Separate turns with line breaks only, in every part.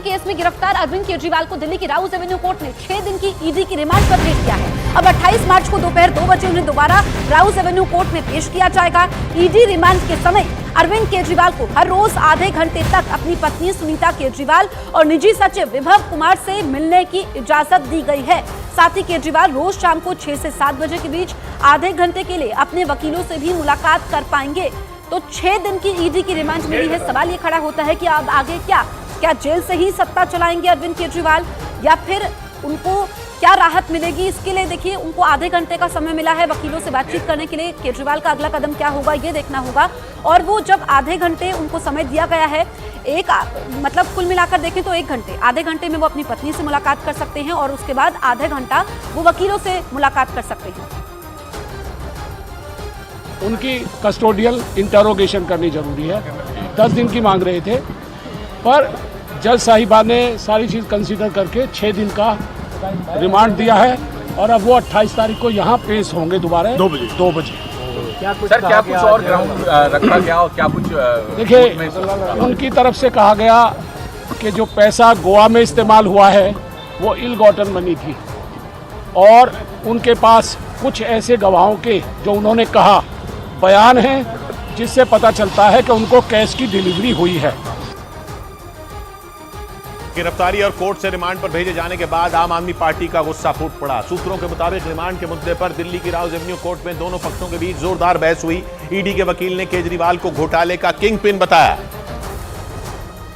Case में गिरफ्तार अरविंद केजरीवाल को दिल्ली की राउज एवेन्यू कोर्ट ने 6 दिन की ईडी की रिमांड पर भेज दिया है। अब 28 मार्च को दोपहर 2 बजे उन्हें दोबारा राउज एवेन्यू कोर्ट में पेश किया जाएगा। ईडी रिमांड के समय अरविंद केजरीवाल को हर रोज आधे घंटे तक अपनी पत्नी सुनीता केजरीवाल और निजी सचिव विभव कुमार से मिलने की इजाजत दी गई है। साथ ही केजरीवाल रोज शाम को 6 से 7 बजे के बीच आधे घंटे के लिए अपने वकीलों से भी मुलाकात कर पाएंगे। तो 6 दिन की ईडी की रिमांड मिली है। सवाल ये खड़ा होता है कि अब आगे क्या जेल से ही सत्ता चलाएंगे अरविंद केजरीवाल या फिर उनको क्या राहत मिलेगी? इसके लिए देखिए उनको आधे घंटे का समय मिला है वकीलों से बातचीत करने के लिए। केजरीवाल का अगला कदम क्या होगा ये देखना होगा। और वो जब आधे घंटे उनको समय दिया गया है, मतलब कुल मिलाकर देखें तो 1 घंटे, आधे घंटे में वो अपनी पत्नी से मुलाकात कर सकते हैं और उसके बाद आधे घंटा वो वकीलों से मुलाकात कर सकते हैं।
उनकी कस्टोडियल इंटरोगेशन करनी जरूरी है। 10 दिन की मांग रहे थे, पर जज साहिबा ने सारी चीज़ कंसीडर करके 6 दिन का रिमांड दिया है और अब वो 28 तारीख को यहाँ पेश होंगे दोबारा 2 बजे।
क्या कुछ और ग्राउंड रखा गया और क्या कुछ
देखिए, उनकी तरफ से कहा गया कि जो पैसा गोवा में इस्तेमाल हुआ है वो इल गॉटन मनी थी और उनके पास कुछ ऐसे गवाहों के जो उन्होंने कहा बयान हैं जिससे पता चलता है कि उनको कैश की डिलीवरी हुई है।
गिरफ्तारी और कोर्ट से रिमांड पर भेजे जाने के बाद आम आदमी पार्टी का गुस्सा फूट पड़ा। सूत्रों के मुताबिक रिमांड के मुद्दे पर दिल्ली की राउज एवेन्यू कोर्ट में दोनों पक्षों के बीच जोरदार बहस हुई। ईडी के वकील ने केजरीवाल को घोटाले का किंग पिन बताया,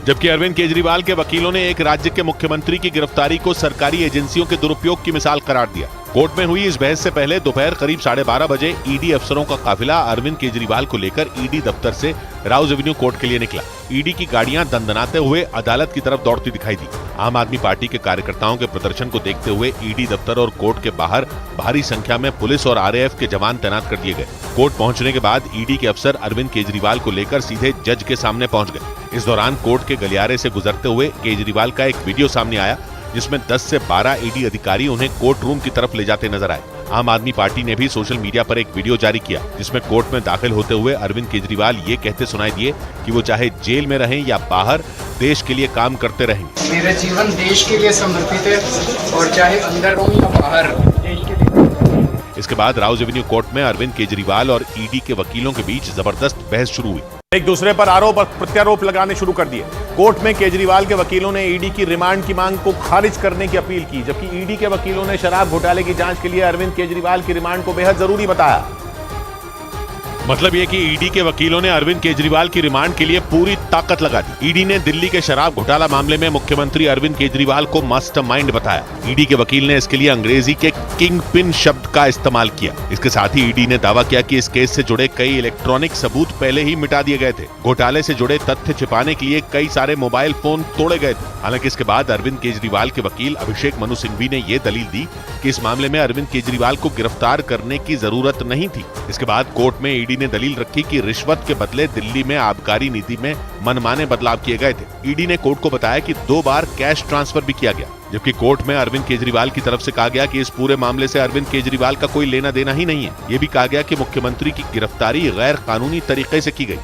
जबकि अरविंद केजरीवाल के वकीलों ने एक राज्य के मुख्यमंत्री की गिरफ्तारी को सरकारी एजेंसियों के दुरुपयोग की मिसाल करार दिया। कोर्ट में हुई इस बहस से पहले दोपहर करीब 12:30 बजे ईडी अफसरों का काफिला अरविंद केजरीवाल को लेकर ईडी दफ्तर से राउज एवेन्यू कोर्ट के लिए निकला। ईडी की गाड़ियां दंदनाते हुए अदालत की तरफ दौड़ती दिखाई दी। आम आदमी पार्टी के कार्यकर्ताओं के प्रदर्शन को देखते हुए ईडी दफ्तर और कोर्ट के बाहर भारी संख्या में पुलिस और आरएएफ के जवान तैनात कर दिए गए। कोर्ट पहुंचने के बाद ईडी के अफसर अरविंद केजरीवाल को लेकर सीधे जज के सामने पहुंच गए। इस दौरान कोर्ट के गलियारे से गुजरते हुए केजरीवाल का एक वीडियो सामने आया जिसमें 10 से 12 ईडी अधिकारी उन्हें कोर्ट रूम की तरफ ले जाते नजर आए। आम आदमी पार्टी ने भी सोशल मीडिया पर एक वीडियो जारी किया जिसमें कोर्ट में दाखिल होते हुए अरविंद केजरीवाल ये कहते सुनाई दिए कि वो चाहे जेल में रहें या बाहर देश के लिए काम करते रहेंगे।
मेरा जीवन देश के लिए समर्पित है और चाहे अंदर हो या बाहर देश के लिए।
इसके बाद राउज एवेन्यू कोर्ट में अरविंद केजरीवाल और ईडी के वकीलों के बीच जबरदस्त बहस शुरू हुई। एक दूसरे पर आरोप और प्रत्यारोप लगाने शुरू कर दिए। कोर्ट में केजरीवाल के वकीलों ने ईडी की रिमांड की मांग को खारिज करने की अपील की, जबकि ईडी के वकीलों ने शराब घोटाले की जांच के लिए अरविंद केजरीवाल की रिमांड को बेहद जरूरी बताया। मतलब ये कि ईडी के वकीलों ने अरविंद केजरीवाल की रिमांड के लिए पूरी ताकत लगा दी। ईडी ने दिल्ली के शराब घोटाला मामले में मुख्यमंत्री अरविंद केजरीवाल को मास्टरमाइंड बताया। ईडी के वकील ने इसके लिए अंग्रेजी के किंग पिन शब्द का इस्तेमाल किया। इसके साथ ही ईडी ने दावा किया कि इस केस से जुड़े कई इलेक्ट्रॉनिक सबूत पहले ही मिटा दिए गए थे। घोटाले से जुड़े तथ्य छिपाने के लिए कई सारे मोबाइल फोन तोड़े गए थे। हालांकि इसके बाद अरविंद केजरीवाल के वकील अभिषेक मनु सिंघवी ने यह दलील दी कि इस मामले में अरविंद केजरीवाल को गिरफ्तार करने की जरूरत नहीं थी। इसके बाद कोर्ट में ईडी ने दलील रखी कि रिश्वत के बदले दिल्ली में आबकारी नीति में मनमाने बदलाव किए गए थे। ईडी ने कोर्ट को बताया कि 2 बार कैश ट्रांसफर भी किया गया, जबकि कोर्ट में अरविंद केजरीवाल की तरफ से कहा गया कि इस पूरे मामले से अरविंद केजरीवाल का कोई लेना देना ही नहीं है। ये भी कहा गया कि मुख्यमंत्री की गिरफ्तारी गैर कानूनी तरीके से की गई।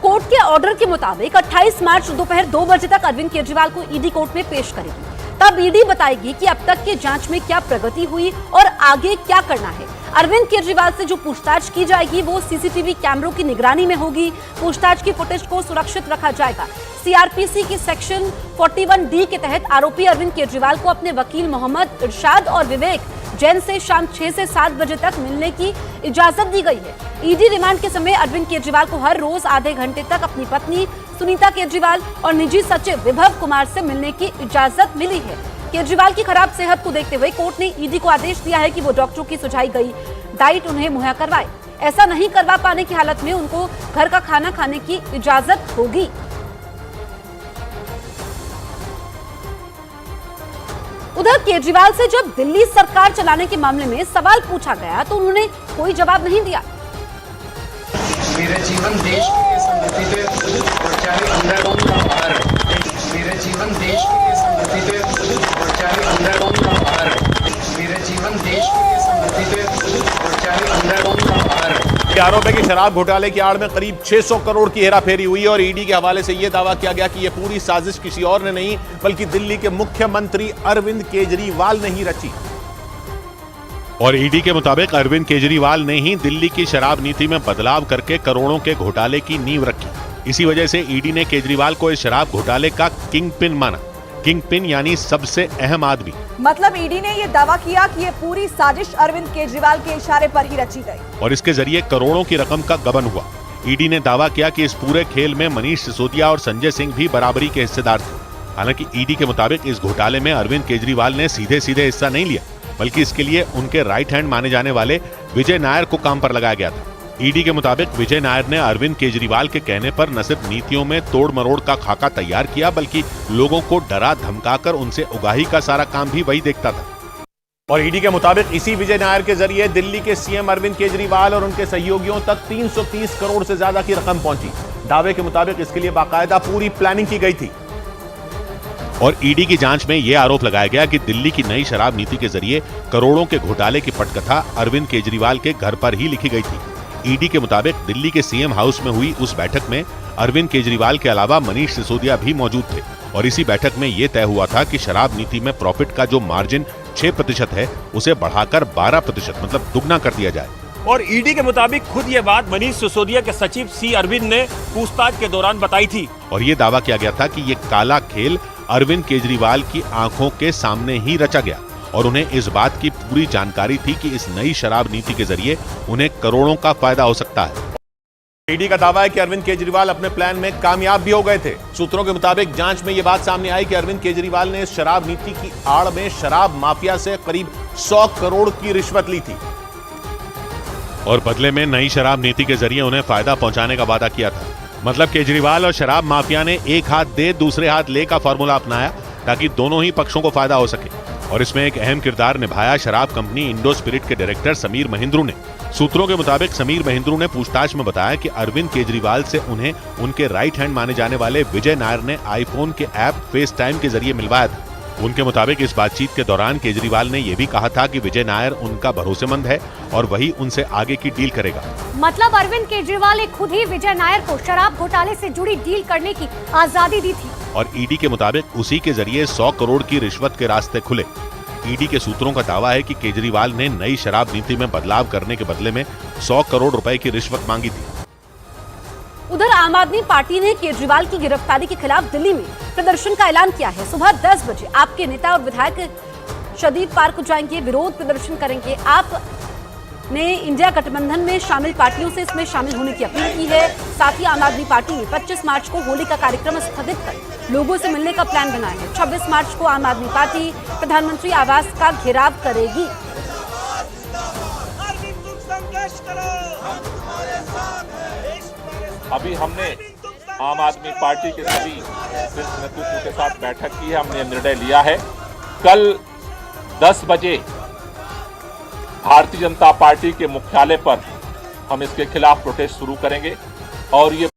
कोर्ट के ऑर्डर के मुताबिक 28 मार्च दोपहर 2 बजे तक अरविंद केजरीवाल को ईडी कोर्ट में पेश करेगी। तब ईडी बताएगी कि अब तक के जांच में क्या प्रगति हुई और आगे क्या करना है। अरविंद केजरीवाल से जो पूछताछ की जाएगी वो सीसीटीवी कैमरों की निगरानी में होगी। पूछताछ की फुटेज को सुरक्षित रखा जाएगा। सीआरपीसी की सेक्शन 41D के तहत आरोपी अरविंद केजरीवाल को अपने वकील मोहम्मद इरशाद और विवेक जैन से शाम 6 से 7 बजे तक मिलने की इजाजत दी गई है। ईडी रिमांड के समय अरविंद केजरीवाल को हर रोज आधे घंटे तक अपनी पत्नी सुनीता केजरीवाल और निजी सचिव विभव कुमार से मिलने की इजाजत मिली है। केजरीवाल की खराब सेहत को देखते हुए कोर्ट ने ईडी को आदेश दिया है कि वो डॉक्टरों की सुझाई गई डाइट उन्हें मुहैया करवाए। ऐसा नहीं करवा पाने की हालत में उनको घर का खाना खाने की इजाजत होगी। उधर केजरीवाल से जब दिल्ली सरकार चलाने के मामले में सवाल पूछा गया तो उन्होंने कोई जवाब नहीं दिया।
मेरा जीवन देश के लिए समर्पित है और चाहे अंदर हो या बाहर। मेरा जीवन देश के लिए समर्पित है और चाहे अंदर हो या बाहर। मेरा जीवन देश के लिए समर्पित है और चाहे अंदर हो या बाहर।
आरोप है कि शराब घोटाले की आड़ में करीब 600 करोड़ की हेराफेरी हुई और ईडी के हवाले से यह दावा किया गया कि यह पूरी साजिश किसी और ने नहीं बल्कि दिल्ली के मुख्यमंत्री अरविंद केजरीवाल ने ही रची। और ईडी के मुताबिक अरविंद केजरीवाल ने ही दिल्ली की शराब नीति में बदलाव करके करोड़ों के घोटाले की नींव रखी। इसी वजह से ईडी ने केजरीवाल को इस शराब घोटाले का किंग पिन माना। किंग पिन यानी सबसे अहम आदमी।
मतलब ईडी ने यह दावा किया कि यह पूरी साजिश अरविंद केजरीवाल के इशारे पर ही रची गई
और इसके जरिए करोड़ों की रकम का गबन हुआ। ईडी ने दावा किया कि इस पूरे खेल में मनीष सिसोदिया और संजय सिंह भी बराबरी के हिस्सेदार थे। हालांकि ईडी के मुताबिक इस घोटाले में अरविंद केजरीवाल ने सीधे सीधे हिस्सा नहीं लिया, बल्कि इसके लिए उनके राइट हैंड माने जाने वाले विजय नायर को काम पर लगाया गया था। ईडी के मुताबिक विजय नायर ने अरविंद केजरीवाल के कहने पर न सिर्फ नीतियों में तोड़ मरोड़ का खाका तैयार किया, बल्कि लोगों को डरा धमकाकर उनसे उगाही का सारा काम भी वही देखता था। और ईडी के मुताबिक इसी विजय नायर के जरिए दिल्ली के सीएम अरविंद केजरीवाल और उनके सहयोगियों तक 330 करोड़ से ज्यादा की रकम पहुंची। दावे के मुताबिक इसके लिए बाकायदा पूरी प्लानिंग की गई थी। और ईडी की जांच में यह आरोप लगाया गया कि दिल्ली की नई शराब नीति के जरिए करोड़ों के घोटाले की पटकथा अरविंद केजरीवाल के घर पर ही लिखी गई थी। ईडी के मुताबिक दिल्ली के सीएम हाउस में हुई उस बैठक में अरविंद केजरीवाल के अलावा मनीष सिसोदिया भी मौजूद थे और इसी बैठक में यह तय हुआ था कि शराब नीति में प्रॉफिट का जो मार्जिन 6% है उसे बढ़ाकर 12% मतलब दुगना कर दिया जाए।
और ईडी के मुताबिक खुद ये बात मनीष सिसोदिया के सचिव सी अरविंद ने पूछताछ के दौरान बताई थी
और ये दावा किया गया था कि ये काला खेल अरविंद केजरीवाल की आंखों के सामने ही रचा गया और उन्हें इस बात की पूरी जानकारी थी कि इस नई शराब नीति के जरिए उन्हें करोड़ों का फायदा हो सकता है। ईडी का दावा है कि अरविंद केजरीवाल अपने प्लान में कामयाब भी हो गए थे। सूत्रों के मुताबिक जांच में यह बात सामने आई कि अरविंद केजरीवाल ने इस शराब नीति की आड़ में शराब माफिया से करीब 100 करोड़ की रिश्वत ली थी और बदले में नई शराब नीति के जरिए उन्हें फायदा पहुंचाने का वादा किया था। मतलब केजरीवाल और शराब माफिया ने एक हाथ दे दूसरे हाथ ले का फॉर्मूला अपनाया ताकि दोनों ही पक्षों को फायदा हो सके और इसमें एक अहम किरदार निभाया शराब कंपनी इंडो स्पिरिट के डायरेक्टर समीर महिंद्रू ने। सूत्रों के मुताबिक समीर महिंद्रू ने पूछताछ में बताया कि अरविंद केजरीवाल से उन्हें उनके राइट हैंड माने जाने वाले विजय नायर ने आईफोन के ऐप फेस टाइम के जरिए मिलवाया था। उनके मुताबिक इस बातचीत के दौरान केजरीवाल ने यह भी कहा था कि विजय नायर उनका भरोसेमंद है और वही उनसे आगे की डील करेगा।
मतलब अरविंद केजरीवाल ने खुद ही विजय नायर को शराब घोटाले से जुड़ी डील करने की आजादी दी थी
और ईडी के मुताबिक उसी के जरिए 100 करोड़ की रिश्वत के रास्ते खुले। ईडी के सूत्रों का दावा है कि केजरीवाल ने नई शराब नीति में बदलाव करने के बदले में 100 करोड़ रुपए की रिश्वत मांगी थी।
उधर आम आदमी पार्टी ने केजरीवाल की गिरफ्तारी के खिलाफ दिल्ली में प्रदर्शन का ऐलान किया है। सुबह 10 बजे आपके नेता और विधायक शदीद पार्क को जाएंगे, विरोध प्रदर्शन करेंगे। आप ने इंडिया गठबंधन में शामिल पार्टियों से इसमें शामिल होने की अपील की है। साथ ही आम आदमी पार्टी ने 25 मार्च को होली का कार्यक्रम स्थगित कर लोगों से मिलने का प्लान बनाया है। 26 मार्च को आम आदमी पार्टी प्रधानमंत्री आवास का घेराव करेगी।
अभी हमने आम आदमी पार्टी के सभी नेतृत्व के साथ बैठक की है। हमने निर्णय लिया है कल 10 बजे भारतीय जनता पार्टी के मुख्यालय पर हम इसके खिलाफ प्रोटेस्ट शुरू करेंगे और ये